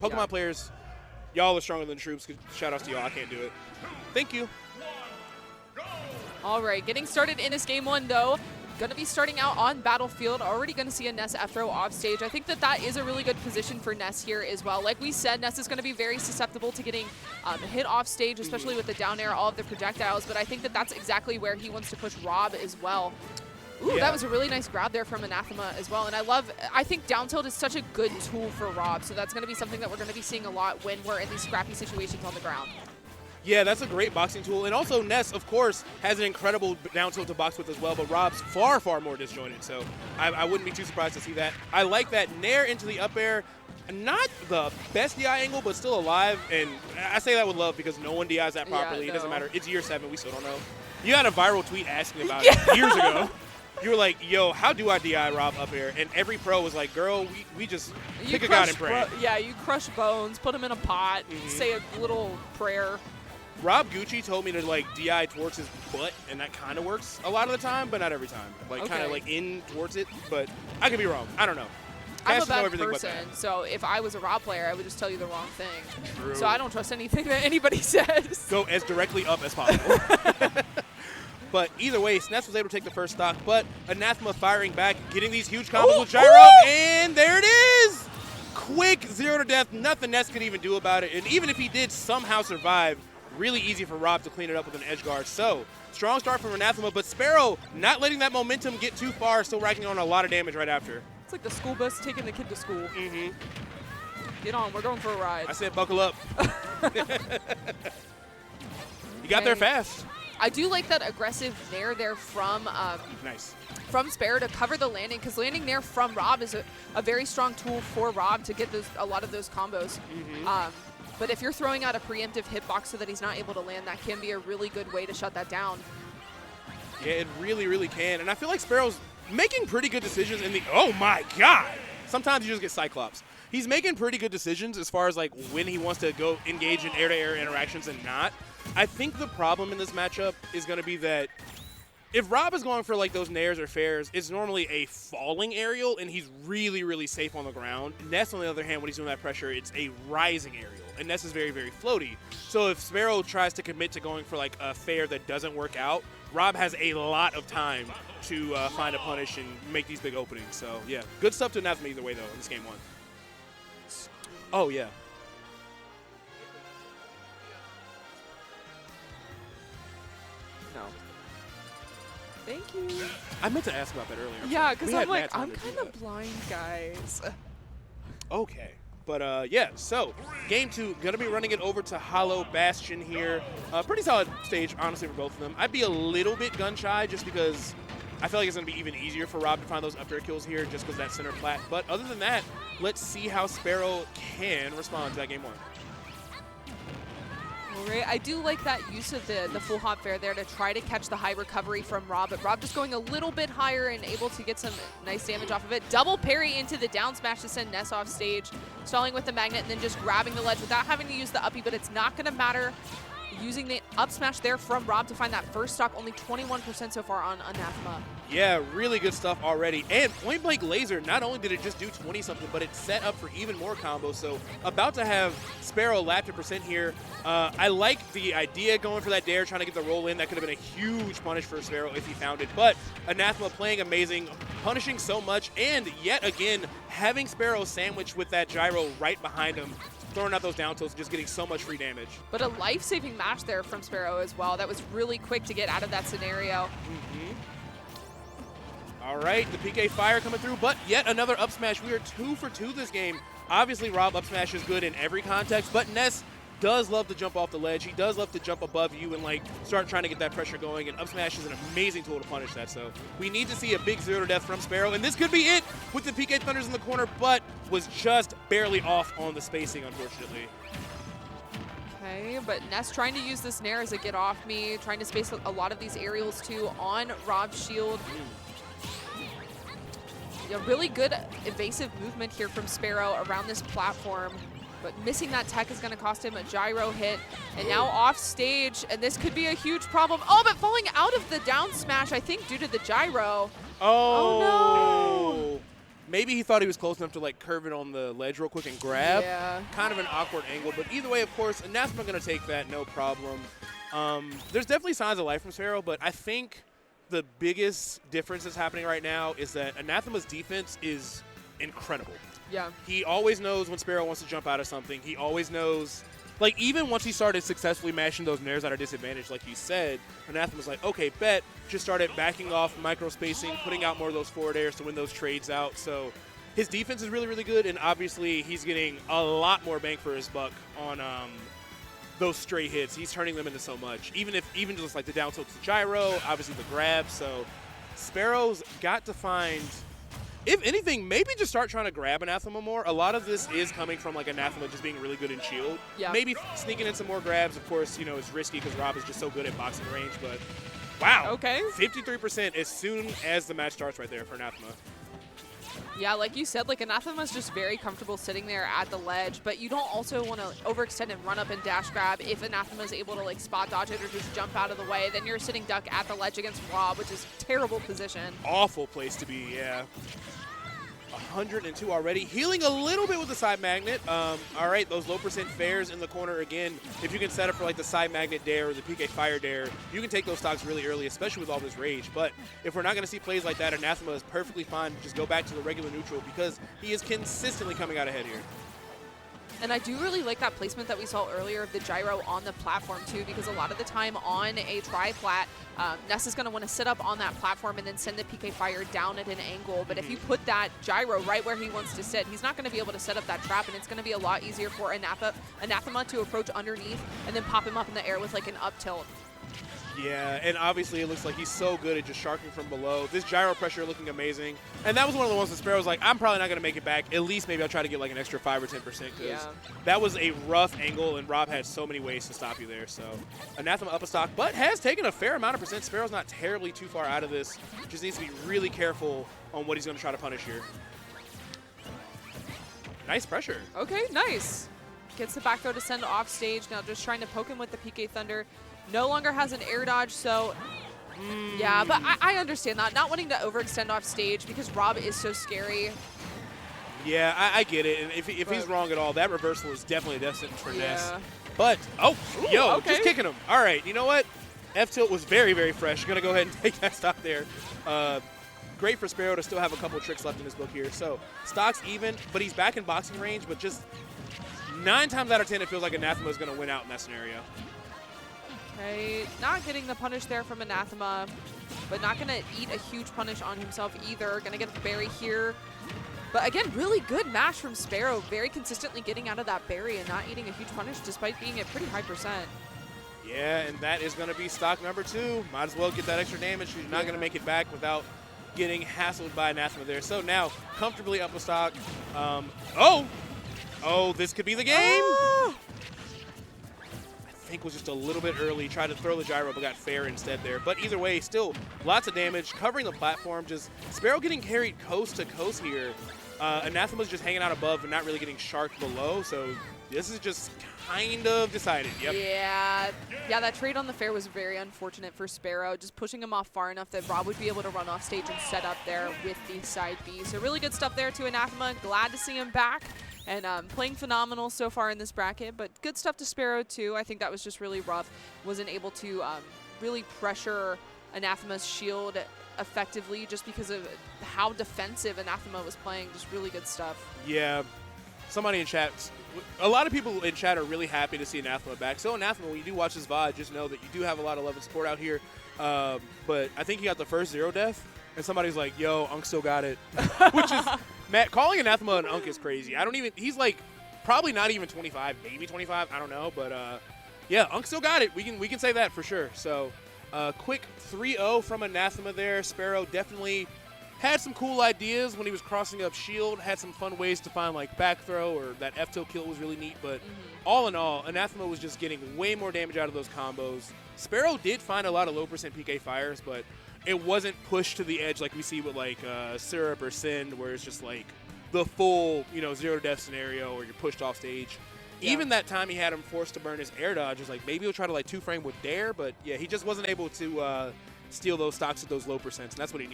Pokemon players, y'all are stronger than troops. Shout outs to y'all. I can't do it. Thank you. All right, getting started in this game one, though. Going to be starting out on Battlefield. Already going to see a Ness F-throw off stage. I think that that is a really good position for Ness here as well. Like we said, Ness is going to be very susceptible to getting hit off stage, especially with the down air, all of the projectiles. But I think that that's exactly where he wants to push Rob as well. Ooh, yeah. That was a really nice grab there from Anathema as well. And I think down tilt is such a good tool for Rob. So that's going to be something that we're going to be seeing a lot when we're in these scrappy situations on the ground. Yeah, that's a great boxing tool. And also Ness, of course, has an incredible down tilt to box with as well, but Rob's far, far more disjointed. So I wouldn't be too surprised to see that. I like that nair into the up air. Not the best DI angle, but still alive. And I say that with love because no one DIs that properly. Yeah, no. It doesn't matter. It's year 7. We still don't know. You had a viral tweet asking about it years ago. You were like, yo, how do I DI Rob up air? And every pro was like, girl, we just pick a god and pray. Yeah, you crush bones, put him in a pot, say a little prayer. Rob Gucci told me to like DI towards his butt, and that kind of works a lot of the time, but not every time. Like kind of like in towards it, but I could be wrong. I don't know. I'm a bad person, so if I was a Rob player, I would just tell you the wrong thing. True. So I don't trust anything that anybody says. Go as directly up as possible. But either way, Ness was able to take the first stock, but Anathema firing back, getting these huge combos with gyro, and there it is! Quick 0 to death, nothing Ness could even do about it, and even if he did somehow survive, really easy for Rob to clean it up with an edge guard. So, strong start from Anathema, but Sparrow not letting that momentum get too far, still racking on a lot of damage right after. It's like the school bus taking the kid to school. Get on, we're going for a ride. I said buckle up. You got there fast. I do like that aggressive nair there from from Sparrow to cover the landing, because landing nair from Rob is a very strong tool for Rob to get a lot of those combos. But if you're throwing out a preemptive hitbox so that he's not able to land, that can be a really good way to shut that down. Yeah, it really, really can. And I feel like Sparrow's making pretty good decisions in the – oh, my God. Sometimes you just get Cyclops. He's making pretty good decisions as far as, like, when he wants to go engage in air-to-air interactions and not. I think the problem in this matchup is going to be that if Rob is going for, like, those nairs or fairs, it's normally a falling aerial, and he's really, really safe on the ground. Ness, on the other hand, when he's doing that pressure, it's a rising aerial, and Ness is very, very floaty. So if Sparrow tries to commit to going for, like, a fair that doesn't work out, Rob has a lot of time to find a punish and make these big openings. So, yeah, good stuff to Anathema either way, though, in this game one. Oh, yeah. No. Thank you. I meant to ask about that earlier. Yeah, because I'm like, I'm kind of blind, guys. Okay. But, yeah, so game 2, going to be running it over to Hollow Bastion here. Pretty solid stage, honestly, for both of them. I'd be a little bit gun-shy just because I feel like it's going to be even easier for Rob to find those up air kills here just because that center plat. But other than that, let's see how Sparrow can respond to that game 1. Right. I do like that use of the full hop fair there to try to catch the high recovery from Rob, but Rob just going a little bit higher and able to get some nice damage off of it. Double parry into the down smash to send Ness off stage, stalling with the magnet and then just grabbing the ledge without having to use the uppie, but it's not going to matter. Using the up smash there from Rob to find that first stock, only 21% so far on Anathema. Yeah, really good stuff already. And Point Blank Laser, not only did it just do 20-something, but it set up for even more combos. So about to have Sparrow lap to percent here. I like the idea going for that dare, trying to get the roll in. That could have been a huge punish for Sparrow if he found it. But Anathema playing amazing, punishing so much, and yet again, having Sparrow sandwiched with that gyro right behind him, throwing out those down tilts, just getting so much free damage. But a life-saving match there from Sparrow as well. That was really quick to get out of that scenario. All right, the PK fire coming through, but yet another up smash. We are 2 for 2 this game. Obviously, Rob up smash is good in every context, but Ness does love to jump off the ledge. He does love to jump above you and like start trying to get that pressure going, and up smash is an amazing tool to punish that. So we need to see a big 0 to death from Sparrow, and this could be it with the PK Thunders in the corner, but was just barely off on the spacing, unfortunately. Okay, but Ness trying to use this nair as a get off me, trying to space a lot of these aerials too on Rob's shield. A really good evasive movement here from Sparrow around this platform, but missing that tech is going to cost him a gyro hit, and now off stage, and this could be a huge problem. Oh, but falling out of the down smash, I think, due to the gyro. Oh, no. Maybe he thought he was close enough to like curve it on the ledge real quick and grab. Yeah. Kind of an awkward angle, but either way, of course, Anathema going to take that, no problem. There's definitely signs of life from Sparrow, but I think the biggest difference that's happening right now is that Anathema's defense is incredible. Yeah. He always knows when Sparrow wants to jump out of something. He always knows, like, even once he started successfully mashing those nairs at our disadvantage, like you said, Anathema's like, okay, bet, just started backing off, micro-spacing, putting out more of those forward airs to win those trades out. So his defense is really, really good, and obviously he's getting a lot more bang for his buck on those stray hits. He's turning them into so much. Even just like the down tilt to gyro, obviously the grab. So Sparrow's got to find, if anything, maybe just start trying to grab Anathema more. A lot of this is coming from like Anathema just being really good in shield. Yeah. Maybe sneaking in some more grabs. Of course, it's risky because Rob is just so good at boxing range. But wow, Okay. 53% as soon as the match starts right there for Anathema. Yeah, like you said, like Anathema's just very comfortable sitting there at the ledge, but you don't also want to overextend and run up and dash grab. If Anathema's able to like spot dodge it or just jump out of the way, then you're sitting duck at the ledge against Rob, which is terrible position. Awful place to be, yeah. 102 already. Healing a little bit with the side magnet. All right, those low percent fares in the corner again. If you can set up for like the side magnet dare or the PK fire dare, you can take those stocks really early, especially with all this rage. But if we're not going to see plays like that, Anathema is perfectly fine to just go back to the regular neutral because he is consistently coming out ahead here. And I do really like that placement that we saw earlier of the gyro on the platform too, because a lot of the time on a tri-plat, Ness is going to want to sit up on that platform and then send the PK fire down at an angle. But if you put that gyro right where he wants to sit, he's not going to be able to set up that trap, and it's going to be a lot easier for Anathema to approach underneath and then pop him up in the air with like an up tilt. Yeah, and obviously it looks like he's so good at just sharking from below. This gyro pressure looking amazing. And that was one of the ones that Sparrow was like, I'm probably not going to make it back. At least maybe I'll try to get like an extra 5 or 10% because that was a rough angle, and Rob had so many ways to stop you there. So Anathema up a stock, but has taken a fair amount of percent. Sparrow's not terribly too far out of this. Just needs to be really careful on what he's going to try to punish here. Nice pressure. Okay, nice. Gets the back throw to send off stage. Now just trying to poke him with the PK Thunder. No longer has an air dodge, so yeah, but I understand that. Not wanting to overextend off stage because Rob is so scary. Yeah, I get it. And if he's wrong at all, that reversal is definitely a death sentence for Ness. Yeah. But, okay. Just kicking him. All right, you know what? F-tilt was very, very fresh. Going to go ahead and take that stock there. Great for Sparrow to still have a couple of tricks left in his book here. So, stock's even, but he's back in boxing range, but just 9 times out of 10, it feels like Anathema is going to win out in that scenario. Okay, not getting the punish there from Anathema, but not going to eat a huge punish on himself either. Going to get the berry here. But again, really good mash from Sparrow. Very consistently getting out of that berry and not eating a huge punish despite being at pretty high percent. Yeah, and that is going to be stock number 2. Might as well get that extra damage. You're not going to make it back without getting hassled by Anathema there. So now, comfortably up a stock. This could be the game. I think was just a little bit early. Tried to throw the gyro, but got fair instead there. But either way, still lots of damage, covering the platform. Just Sparrow getting carried coast to coast here. Anathema's just hanging out above and not really getting sharked below. So this is just kind of decided. Yep. Yeah, that trade on the fair was very unfortunate for Sparrow. Just pushing him off far enough that Rob would be able to run off stage and set up there with the side B. So really good stuff there to Anathema. Glad to see him back. And playing phenomenal so far in this bracket, but good stuff to Sparrow too. I think that was just really rough. Wasn't able to really pressure Anathema's shield effectively just because of how defensive Anathema was playing. Just really good stuff. Yeah. Somebody in chat, a lot of people in chat are really happy to see Anathema back. So Anathema, when you do watch this VOD, just know that you do have a lot of love and support out here. But I think he got the first 0 death, and somebody's like, yo, Unk still got it. Which is, Matt, calling Anathema an Unk is crazy. He's like probably not even 25, maybe 25, I don't know. But yeah, Unk still got it. We can say that for sure. So quick 3-0 from Anathema there. Sparrow definitely had some cool ideas when he was crossing up shield, had some fun ways to find like back throw, or that F-tilt kill was really neat. But all in all, Anathema was just getting way more damage out of those combos. Sparrow did find a lot of low percent PK fires, but it wasn't pushed to the edge like we see with like Syrup or Sind, where it's just like the full 0 death scenario or you're pushed off stage. Yeah. Even that time he had him forced to burn his air dodge, was like maybe he'll try to like 2-frame with dare, but yeah, he just wasn't able to steal those stocks at those low percents, and that's what he needed.